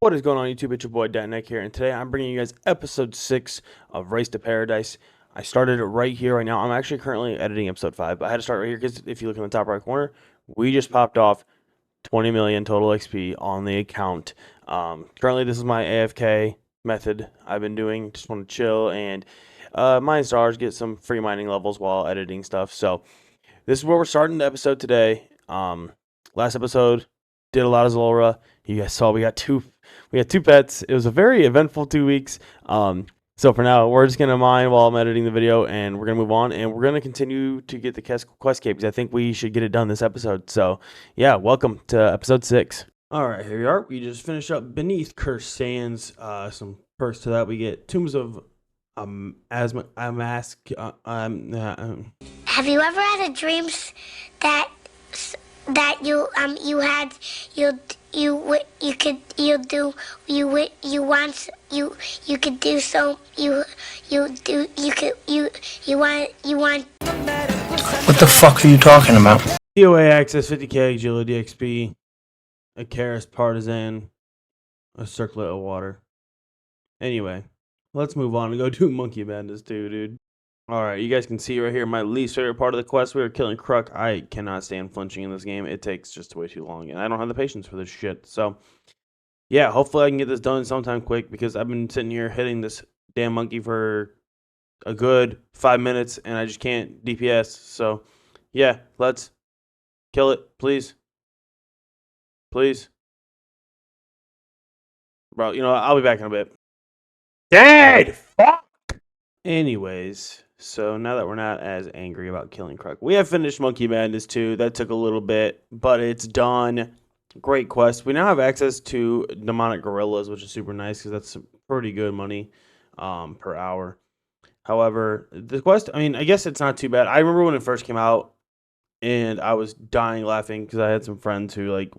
What is going on YouTube? It's your boy Nick here, and today I'm bringing you guys episode 6 of Race to Paradise. I started it right here, right now. I'm actually currently editing episode 5, but I had to start right here because if you look in the top right corner, we just popped off 20 million total XP on the account. Currently, this is my AFK method I've been doing. Just want to chill and mine stars, get some free mining levels while editing stuff. So this is where we're starting the episode today. Last episode did a lot of Zolra. You guys saw we got two pets. It was a very eventful 2 weeks. So for now, we're just gonna mine while I'm editing the video, and we're gonna move on, and we're gonna continue to get the quest cape because I think we should get it done this episode. So yeah, welcome to episode 6. All right, here we are. We just finished up Beneath Cursed Sands. Some perks to that. We get Tombs of Have you ever had a dream that you want. What the fuck are you talking about? DOA access, 50k agility XP, a Karis partisan, a circlet of water. Anyway, let's move on and go do Monkey Madness too, dude. Alright, you guys can see right here my least favorite part of the quest. We were killing Kruk. I cannot stand flinching in this game. It takes just way too long, and I don't have the patience for this shit. So, yeah, hopefully I can get this done sometime quick, because I've been sitting here hitting this damn monkey for a good 5 minutes, and I just can't DPS. So, yeah, let's kill it, please. Please. Bro, you know what? I'll be back in a bit. Dead! Fuck! Anyways, so now that we're not as angry about killing Kruk, we have finished Monkey Madness 2. That took a little bit, but it's done. Great quest. We now have access to demonic gorillas, which is super nice because that's pretty good money per hour. However, the quest, I mean, I guess it's not too bad. I remember when it first came out, and I was dying laughing because I had some friends who, like,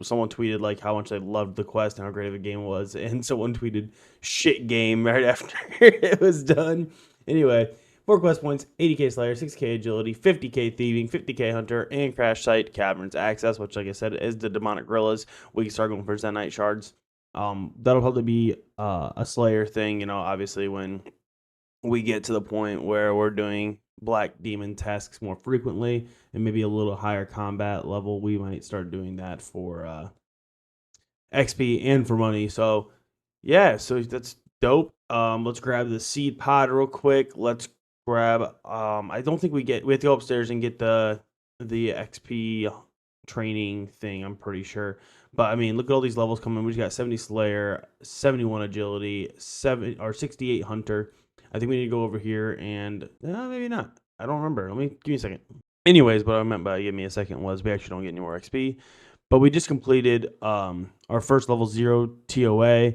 someone tweeted like how much they loved the quest and how great of a game it was, and someone tweeted shit game right after it was done. Anyway, 4 quest points, 80k Slayer, 6k Agility, 50k Thieving, 50k Hunter, and Crash Site Caverns access, which, like I said, is the demonic gorillas. We can start going for Zenite shards. That'll probably be a Slayer thing, you know, obviously when we get to the point where we're doing black demon tasks more frequently and maybe a little higher combat level, we might start doing that for XP and for money. So yeah, so that's dope. Let's grab the seed pod real quick. Let's grab I don't think we have to go upstairs and get the XP training thing, I'm pretty sure. But I mean, look at all these levels coming. We just got 70 Slayer, 71 Agility, 68 Hunter. I think we need to go over here and maybe not. I don't remember. Give me a second. Anyways, what I meant by give me a second was we actually don't get any more XP. But we just completed our first level 0 TOA.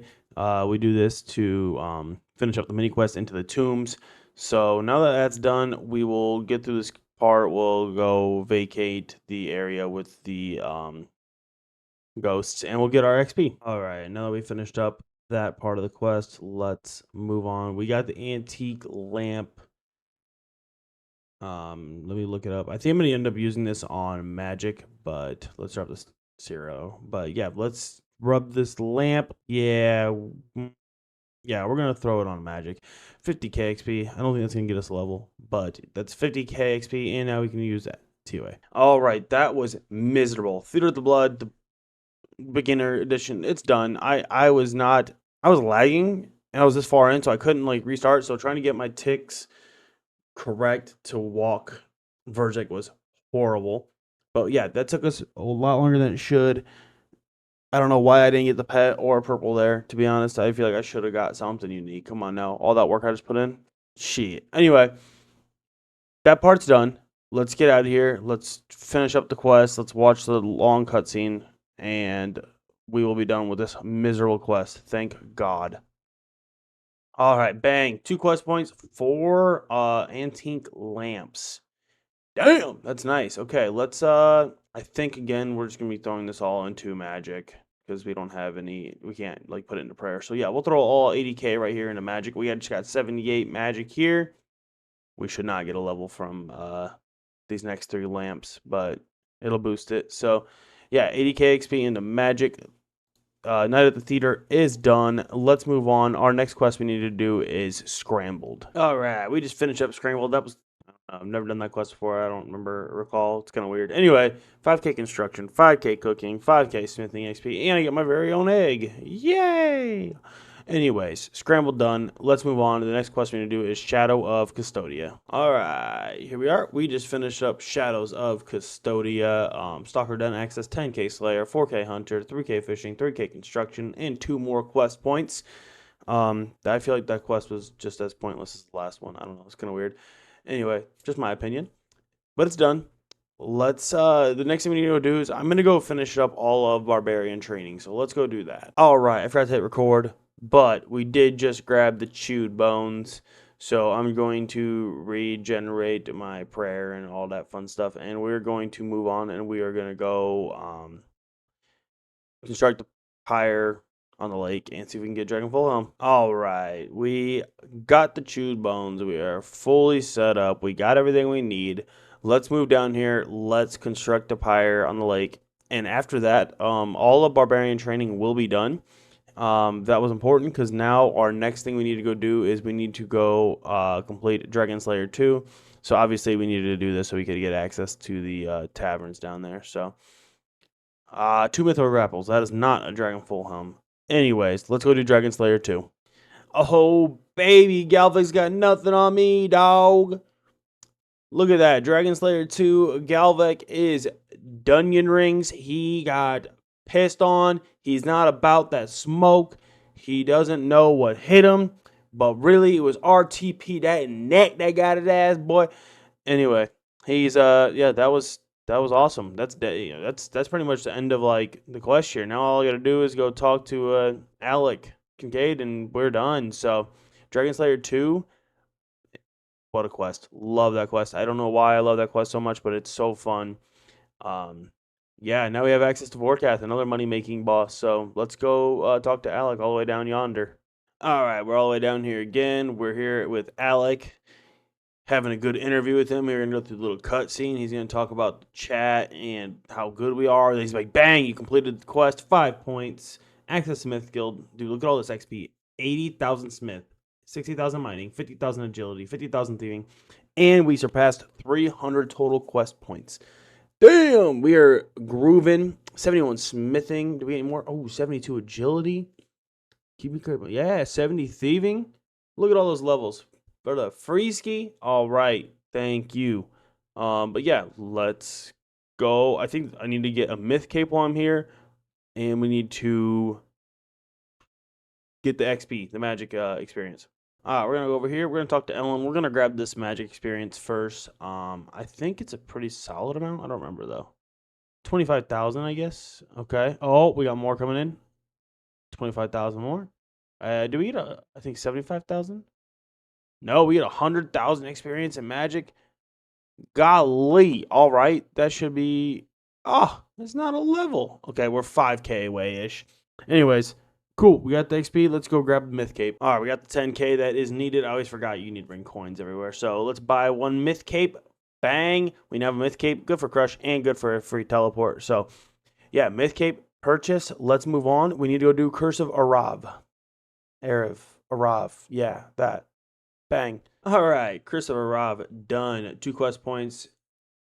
We do this to finish up the mini quest into the tombs. So now that that's done, we will get through this part. We'll go vacate the area with the ghosts, and we'll get our XP. All right, now that we finished up that part of the quest, let's move on. We got the antique lamp. Let me look it up. I think I'm gonna end up using this on magic, but let's drop this 0. But yeah, let's rub this lamp. Yeah, we're gonna throw it on magic. 50k XP. I don't think that's gonna get us a level, but that's 50k XP, and now we can use that TOA. All right, that was miserable. Theater of the Blood, the beginner edition, it's done. I was lagging, and I was this far in, so I couldn't like restart. So trying to get my ticks correct to walk Verzik was horrible. But yeah, that took us a lot longer than it should. I don't know why I didn't get the pet or purple there, to be honest. I feel like I should have got something unique. Come on now, all that work I just put in. Shit. Anyway, that part's done. Let's get out of here. Let's finish up the quest. Let's watch the long cutscene, and we will be done with this miserable quest. Thank God. All right, bang. 2 quest points, 4 antique lamps. Damn, that's nice. Okay, let's I think again we're just gonna be throwing this all into magic because we don't have any. We can't like put it into prayer. So yeah, we'll throw all 80k right here into magic. We just got 78 magic here. We should not get a level from these next 3 lamps, but it'll boost it. So yeah, 80k XP into magic. Night at the Theater is done. Let's move on. Our next quest we need to do is Scrambled. All right, we just finished up Scrambled. That was I've never done that quest before. I don't recall. It's kind of weird. Anyway, 5K construction, 5K cooking, 5K smithing XP, and I get my very own egg. Yay! Anyways, Scrambled done. Let's move on. The next quest we need to do is Shadow of Custodia. All right, here we are. We just finished up Shadows of Custodia. Stalker done access, 10K Slayer, 4K Hunter, 3K Fishing, 3K Construction, and 2 more quest points. I feel like that quest was just as pointless as the last one. I don't know. It's kind of weird. Anyway, just my opinion. But it's done. Let's the next thing we need to go do is I'm gonna go finish up all of Barbarian training. So let's go do that. Alright, I forgot to hit record, but we did just grab the chewed bones. So I'm going to regenerate my prayer and all that fun stuff, and we're going to move on and we are gonna go construct the pyre on the lake and see if we can get Dragonfall Helm. All right, we got the chewed bones. We are fully set up. We got everything we need. Let's move down here. Let's construct a pyre on the lake. And after that, all of Barbarian training will be done. That was important because now our next thing we need to go do is we need to go complete Dragon Slayer 2. So obviously we needed to do this so we could get access to the taverns down there. So 2 Mytho Grapples. That is not a Dragonfall Helm. Anyways, let's go do Dragon Slayer 2. Oh, baby, Galvic's got nothing on me, dog. Look at that. Dragon Slayer 2, Galvic is Dunyan Rings. He got pissed on. He's not about that smoke. He doesn't know what hit him. But really, it was RTP, that neck that got his ass, boy. Anyway, he's, yeah, that was awesome. That's pretty much the end of like the quest here. Now all I gotta do is go talk to Alec Kincaid and we're done. So Dragon Slayer 2, what a quest. Love that quest. I don't know why I love that quest so much, but it's so fun. Yeah, now we have access to Vorkath, another money making boss. So let's go talk to Alec all the way down yonder. All right, we're all the way down here again. We're here with Alec, having a good interview with him. We're going to go through a little cutscene. He's going to talk about the chat and how good we are. He's like, bang, you completed the quest, 5 points. Access Smith Guild. Dude, look at all this XP. 80,000 Smith, 60,000 mining, 50,000 agility, 50,000 thieving. And we surpassed 300 total quest points. Damn, we are grooving. 71 smithing. Do we get any more? Oh, 72 agility. Keep me critical. Yeah, 70 thieving. Look at all those levels. For the free ski. All right. Thank you. But yeah, let's go. I think I need to get a myth cape while I'm here. And we need to get the XP, the magic experience. We're gonna go over here. We're gonna talk to Ellen. We're gonna grab this magic experience first. I think it's a pretty solid amount. I don't remember though. 25,000, I guess. Okay. Oh, we got more coming in. 25,000 more. Do we get I think 75,000? No, we get 100,000 experience in magic. Golly. All right. That should be. Oh, it's not a level. Okay, we're 5K away ish. Anyways, cool. We got the XP. Let's go grab the Myth Cape. All right, we got the 10K that is needed. I always forgot you need to bring coins everywhere. So let's buy 1 Myth Cape. Bang. We now have a Myth Cape. Good for Crush and good for a free teleport. So, yeah, Myth Cape purchase. Let's move on. We need to go do Curse of Arav. Arav. Yeah, that. Bang. All right, Curse of Arav done. 2 quest points.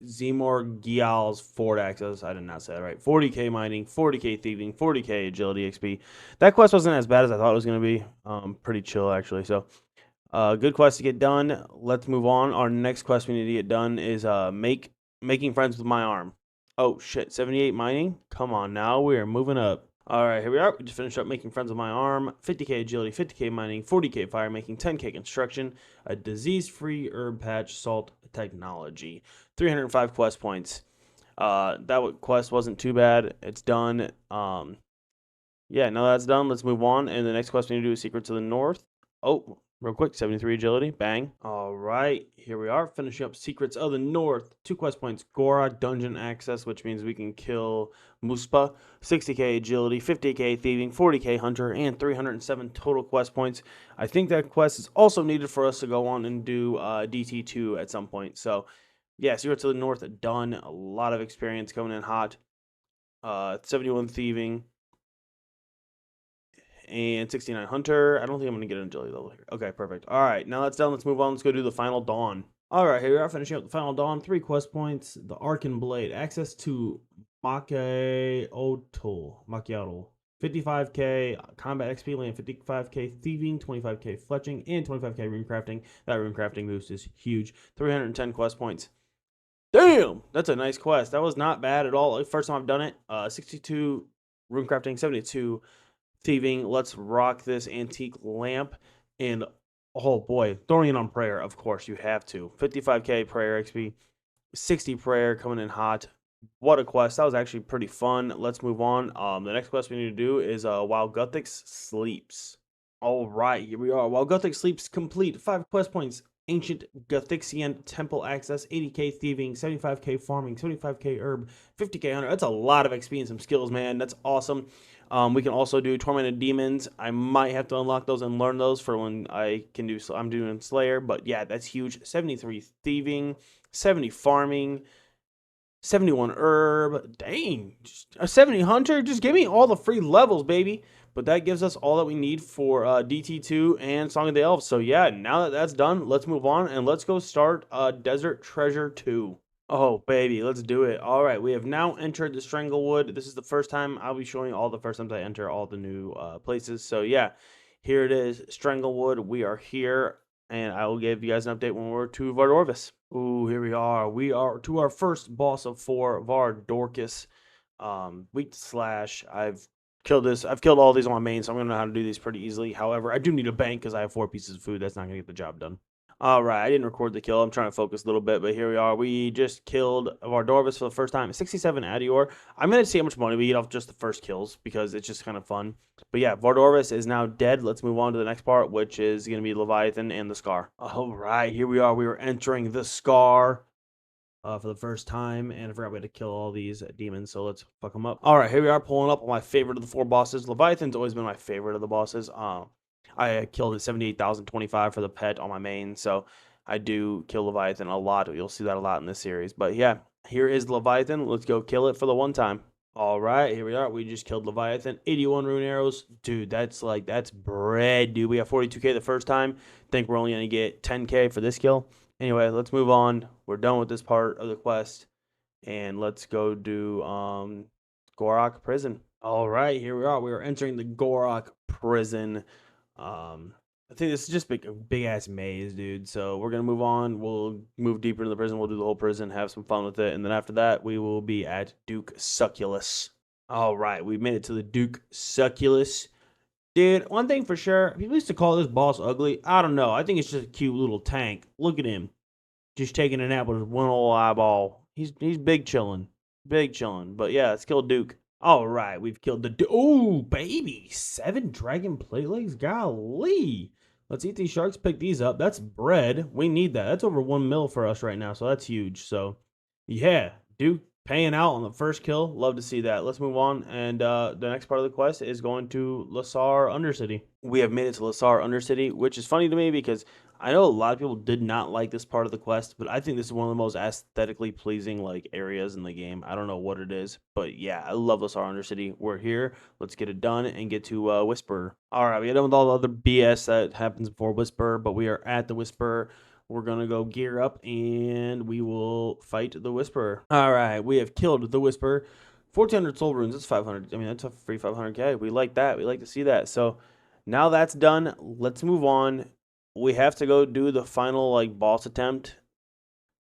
Zemor Gial's Ford access. I did not say that right. 40k mining, 40k thieving, 40k agility XP. That quest wasn't as bad as I thought it was going to be. Pretty chill, actually. So, good quest to get done. Let's move on. Our next quest we need to get done is making friends with my arm. Oh, shit. 78 mining? Come on now. We are moving up. All right, here we are. We just finished up making friends with my arm. 50k agility, 50k mining, 40k fire making, 10k construction, a disease-free herb patch, salt technology, 305 quest points. That quest wasn't too bad. It's done. Yeah, now that's done. Let's move on. And the next quest we need to do is Secrets of the North. Oh, real quick, 73 agility. Bang. All right, here we are. Finishing up Secrets of the North. 2 quest points. Gora dungeon access, which means we can kill Muspa. 60k agility, 50k thieving, 40k hunter, and 307 total quest points. I think that quest is also needed for us to go on and do DT2 at some point. So, yeah, Secrets of the North done. A lot of experience coming in hot. 71 thieving. and 69 Hunter. I don't think I'm going to get an agility level here. Okay, perfect. All right, now that's done. Let's move on. Let's go do the final dawn. All right, here we are finishing up the final dawn. 3 quest points. The Arcan Blade. Access to Macchiato. 55k combat XP land, 55k thieving, 25k fletching, and 25k runecrafting. That runecrafting boost is huge. 310 quest points. Damn, that's a nice quest. That was not bad at all. First time I've done it. 62 runecrafting, 72 thieving. Let's rock this antique lamp. And oh boy, throwing in on prayer. Of course, you have to. 55k prayer XP, 60 prayer coming in hot. What a quest. That was actually pretty fun. Let's move on. The next quest we need to do is while Guthix sleeps. All right, here we are. While Guthix sleeps, complete 5 quest points. Ancient Guthixian Temple access, 80k thieving, 75k farming, 75k herb, 50k hunter. That's a lot of XP and some skills, man. That's awesome. We can also do Tormented Demons. I might have to unlock those and learn those for when I can do. I'm doing Slayer, but yeah, that's huge. 73 thieving, 70 farming, 71 herb. Dang, a 70 hunter. Just give me all the free levels, baby. But that gives us all that we need for DT2 and Song of the Elves. So yeah, now that that's done, let's move on and let's go start Desert Treasure 2. Oh, baby, let's do it. All right, we have now entered the Stranglewood. This is the first time I'll be showing all the first times I enter all the new places. So yeah, here it is, Stranglewood. We are here, and I will give you guys an update when we're to Vardorvis. Ooh, here we are. We are to our first boss of 4, Vardorkis. Weak slash. I've killed all these on my main, so I'm gonna know how to do these pretty easily. However, I do need a bank because I have 4 pieces of food. That's not gonna get the job done. All right, I didn't record the kill. I'm trying to focus a little bit, but here we are. We just killed Vardorvis for the first time. 67 Adior. I'm going to see how much money we get off just the first kills because it's just kind of fun. But yeah, Vardorvis is now dead. Let's move on to the next part, which is going to be Leviathan and the Scar. All right, here we are. We are entering the Scar for the first time, and I forgot we had to kill all these demons, so let's fuck them up. All right, here we are pulling up on my favorite of the 4 bosses. Leviathan's always been my favorite of the bosses. I killed at 78,025 for the pet on my main, so I do kill Leviathan a lot. You'll see that a lot in this series. But yeah, here is Leviathan. Let's go kill it for the one time. All right, here we are. We just killed Leviathan. 81 rune arrows. Dude, that's bread, dude. We got 42k the first time. Think we're only going to get 10k for this kill. Anyway, let's move on. We're done with this part of the quest. And let's go do Gorok Prison. All right, here we are. We are entering the Gorok Prison. I think this is just a big ass maze, dude. So we're gonna move on. We'll move deeper into the prison. We'll do the whole prison, have some fun with it, and then after that, we will be at Duke Succulus. All right, we made it to the Duke Succulus. Dude, one thing for sure, people used to call this boss ugly. I don't know. I think it's just a cute little tank. Look at him, just taking a nap with one old eyeball. He's big chilling, big chilling. But yeah, let's kill Duke. All right, we've killed the... Oh, baby. 7 dragon plate legs? Golly. Let's eat these sharks, pick these up. That's bread. We need that. That's over 1 mil for us right now, so that's huge. So, yeah, Duke paying out on the first kill. Love to see that. Let's move on, and the next part of the quest is going to Lasar Undercity. We have made it to Lasar Undercity, which is funny to me because I know a lot of people did not like this part of the quest, but I think this is one of the most aesthetically pleasing areas in the game. I don't know what it is, but yeah, I love Lasar Undercity. We're here. Let's get it done and get to Whisperer. All right, we got done with all the other BS that happens before Whisperer, but we are at the Whisperer. We're going to go gear up and we will fight the Whisperer. All right, we have killed the Whisperer. 1,400 soul runes. That's 500. I mean, that's a free 500k. We like that. We like to see that. So now that's done. Let's move on. We have to go do the final boss attempt,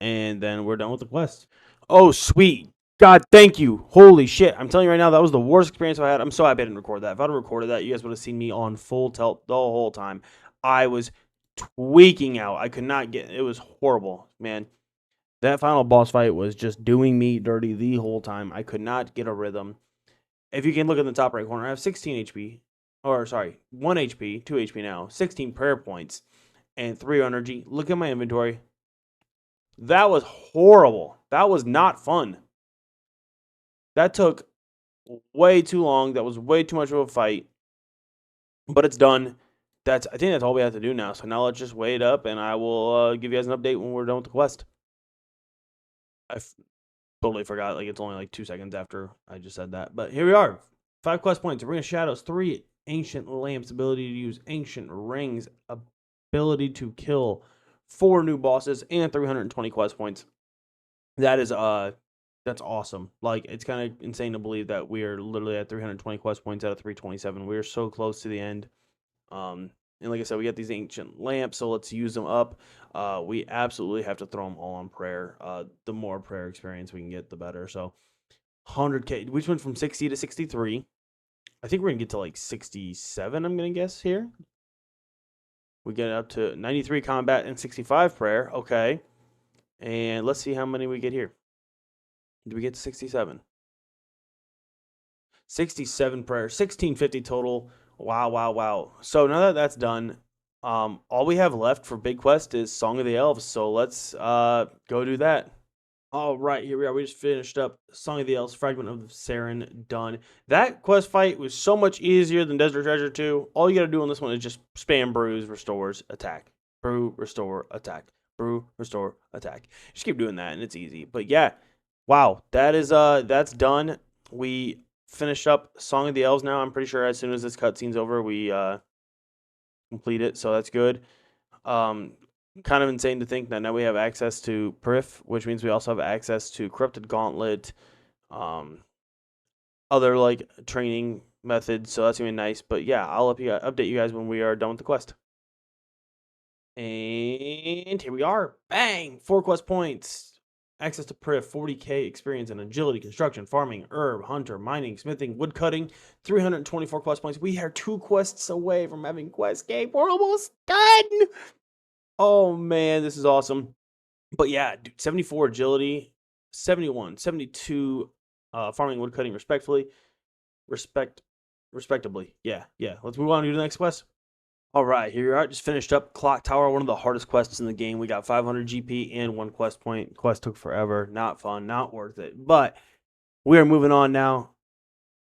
and then we're done with the quest. Oh, sweet. God, thank you. Holy shit. I'm telling you right now, that was the worst experience I had. I'm so happy I didn't record that. If I'd recorded that, you guys would have seen me on full tilt the whole time. I was tweaking out. I could not get... It was horrible, man. That final boss fight was just doing me dirty the whole time. I could not get a rhythm. If you can look in the top right corner, I have 16 HP. Or, sorry, 1 HP, 2 HP now. 16 prayer points. And 3 energy. Look at my inventory. That was horrible. That was not fun. That took way too long. That was way too much of a fight. But it's done. I think that's all we have to do now. So now let's just wait up, and I will give you guys an update when we're done with the quest. I totally forgot. It's only 2 seconds after I just said that. But here we are. 5 quest points. Arena Shadows 3 ancient lamps, ability to use ancient rings, ability to kill 4 new bosses, and 320 quest points. That is that's awesome. Like, it's kind of insane to believe that we are literally at 320 quest points out of 327. We are so close to the end. And like I said, we got these ancient lamps, so let's use them up. We absolutely have to throw them all on prayer. The more prayer experience we can get, the better. So 100K. We just went from 60 to 63. I think we're gonna get to like 67. I'm gonna guess here. We get up to 93 combat and 65 prayer. Okay, and let's see how many we get here. Do we get to 67? 67 prayer, 1650 total. Wow, wow, wow. So now that that's done, all we have left for Big Quest is Song of the Elves. So let's go do that. All right, here we are. We just finished up Song of the Elves, Fragment of the Saren, done. That quest fight was so much easier than Desert Treasure 2. All you got to do on this one is just spam brews, restores, attack. Brew, restore, attack. Brew, restore, attack. Just keep doing that, and it's easy. But yeah, wow, that's done. We finished up Song of the Elves now. I'm pretty sure as soon as this cutscene's over, we complete it, so that's good. Kind of insane to think that now we have access to Prif, which means we also have access to Corrupted Gauntlet, other like training methods. So that's gonna be nice. But yeah, I'll update you guys when we are done with the quest. And here we are. Bang! 4 quest points. Access to Prif, 40K experience in agility, construction, farming, herb, hunter, mining, smithing, woodcutting, 324 quest points. We are 2 quests away from having quest cape. We're almost done. Oh man, this is awesome. But yeah, dude, 74 agility, 71, 72 farming, woodcutting, respectably. Yeah. Let's move on to the next quest. All right, here you are. Just finished up Clock Tower, one of the hardest quests in the game. We got 500 GP and 1 quest point. Quest took forever. Not fun, not worth it. But we are moving on now,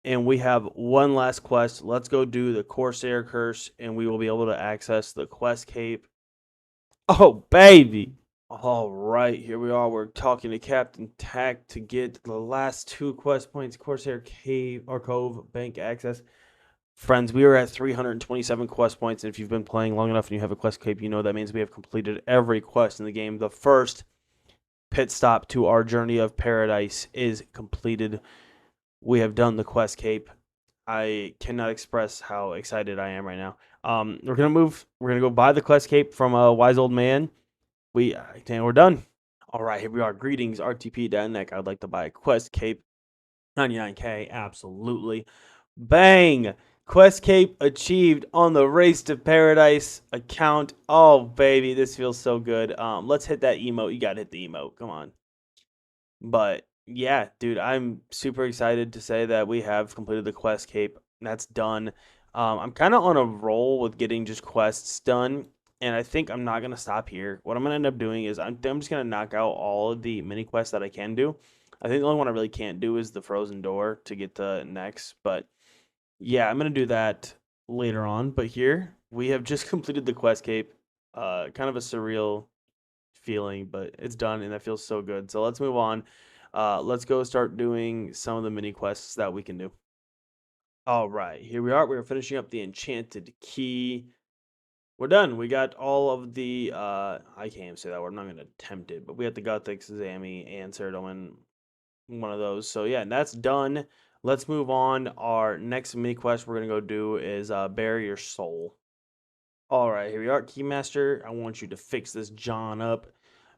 and we have one last quest. Let's go do the Corsair Curse, and we will be able to access the quest cape. Oh, baby. All right, here we are. We're talking to Captain Tack to get the last 2 quest points, Corsair Cave or Cove Bank access. Friends, we are at 327 quest points, and if you've been playing long enough and you have a quest cape, you know that means we have completed every quest in the game. The first pit stop to our journey of paradise is completed. We have done the quest cape. I cannot express how excited I am right now. We're gonna go buy the quest cape from a wise old man. We're done. All right, here we are. Greetings, RTP.NEC. I'd like to buy a quest cape. 99K, absolutely. Bang! Quest cape achieved on the Race to Paradise account. Oh, baby, this feels so good. Let's hit that emote. You gotta hit the emote. Come on. But yeah, dude, I'm super excited to say that we have completed the quest cape. That's done. I'm kind of on a roll with getting just quests done, and I think I'm not gonna stop here. What I'm gonna end up doing is I'm just gonna knock out all of the mini quests that I can do. I think the only one I really can't do is the Frozen Door to get to next, but yeah, I'm gonna do that later on. But here we have just completed the quest cape. Kind of a surreal feeling, but it's done and that feels so good. So let's move on. Let's go start doing some of the mini quests that we can do. All right, here we are. We're finishing up the Enchanted Key. We're done. We got all of the I can't even say that word. I'm not gonna attempt it, but we got the Gothic, Zami, and Ceradomin, one of those. So yeah, that's done. Let's move on. Our next mini quest we're gonna go do is bury your soul. All right, here we are, Keymaster. I want you to fix this John up.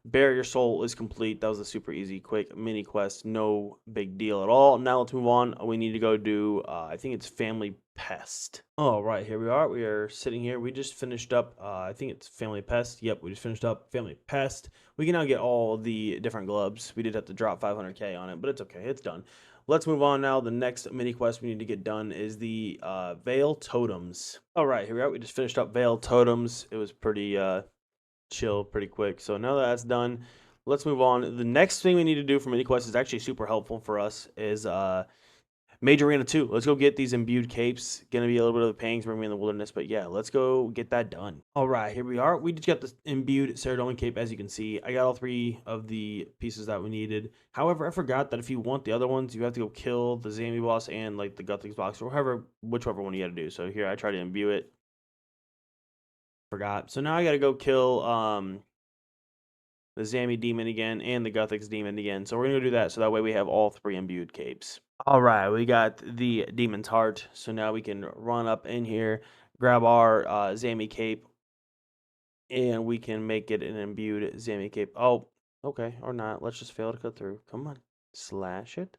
Bury your soul is complete. That was a super easy, quick mini quest. No big deal at all. Now let's move on. We need to go do, I think it's Family Pest. All right, here we are. We are sitting here. We just finished up, I think it's Family Pest. Yep, we just finished up Family Pest. We can now get all the different gloves. We did have to drop 500K on it, but it's okay. It's done. Let's move on now. The next mini quest we need to get done is the Veil Totems. All right, here we are. We just finished up Veil Totems. It was pretty chill, pretty quick. So now that that's done, let's move on. The next thing we need to do for mini quest is actually super helpful for us. Is Major Arena 2. Let's go get these imbued capes. Gonna be a little bit of a pain for me in the wilderness, but yeah, let's go get that done. All right, here we are. We just got the imbued Ceridonian cape, as you can see. I got all 3 of the pieces that we needed. However, I forgot that if you want the other ones, you have to go kill the Zami boss and like the Guthix box or whichever one you got to do. So here, I try to imbue it. Forgot. So now I got to go kill the Zami demon again and the Guthix demon again. So we're gonna go do that. So that way we have all 3 imbued capes. All right, we got the Demon's Heart, so now we can run up in here, grab our Zami cape, and we can make it an imbued Zami cape. Oh, okay, or not. Let's just fail to cut through. Come on, slash it.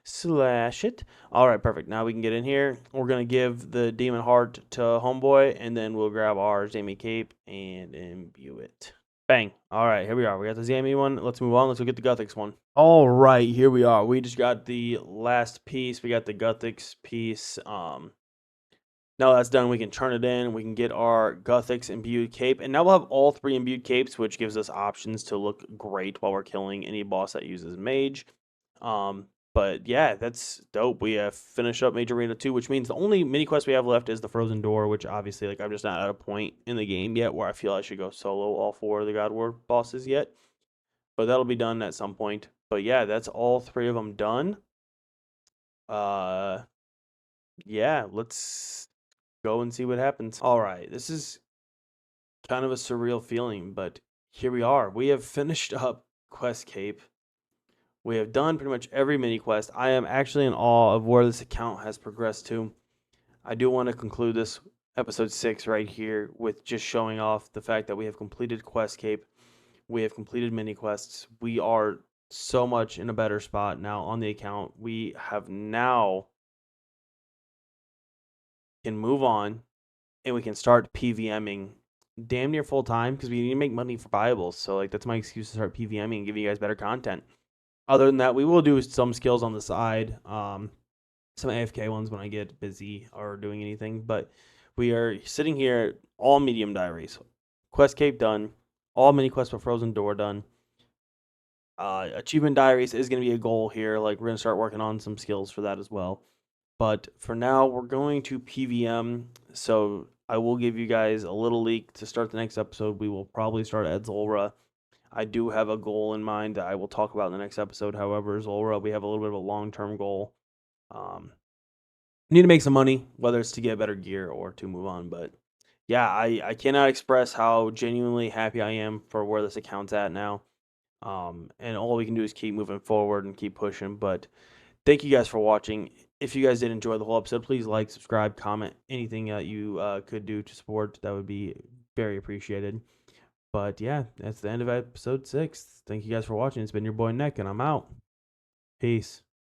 Slash it. All right, perfect. Now we can get in here. We're going to give the Demon Heart to Homeboy, and then we'll grab our Zami cape and imbue it. Bang. All right, here we are. We got the Zami one. Let's move on. Let's go get the Guthix one. All right, here we are. We just got the last piece. We got the Guthix piece. Now that's done, we can turn it in. We can get our Guthix imbued cape. And now we'll have all 3 imbued capes, which gives us options to look great while we're killing any boss that uses mage. But yeah, that's dope. We have finished up Major Arena 2, which means the only mini quest we have left is the Frozen Door, which obviously, like, I'm just not at a point in the game yet where I feel I should go solo all 4 of the God War bosses yet. But that'll be done at some point. But yeah, that's all 3 of them done. Yeah, let's go and see what happens. All right, this is kind of a surreal feeling, but here we are. We have finished up Quest Cape. We have done pretty much every mini quest. I am actually in awe of where this account has progressed to. I do want to conclude this episode 6 right here with just showing off the fact that we have completed Quest Cape. We have completed mini quests. We are so much in a better spot now on the account. We have now can move on and we can start PVMing damn near full time because we need to make money for Bibles. So like that's my excuse to start PVMing and giving you guys better content. Other than that, we will do some skills on the side, some AFK ones when I get busy or doing anything. But we are sitting here all medium diaries, Quest Cape done, all mini quests for Frozen Door done. Achievement diaries is going to be a goal here. Like we're going to start working on some skills for that as well. But for now, we're going to PVM. So I will give you guys a little leak to start the next episode. We will probably start at Zulrah. I do have a goal in mind that I will talk about in the next episode. However, Zulrah, we have a little bit of a long-term goal. Need to make some money, whether it's to get better gear or to move on. But yeah, I cannot express how genuinely happy I am for where this account's at now. And all we can do is keep moving forward and keep pushing. But thank you guys for watching. If you guys did enjoy the whole episode, please like, subscribe, comment, anything that you could do to support. That would be very appreciated. But yeah, that's the end of episode 6. Thank you guys for watching. It's been your boy Nick, and I'm out. Peace.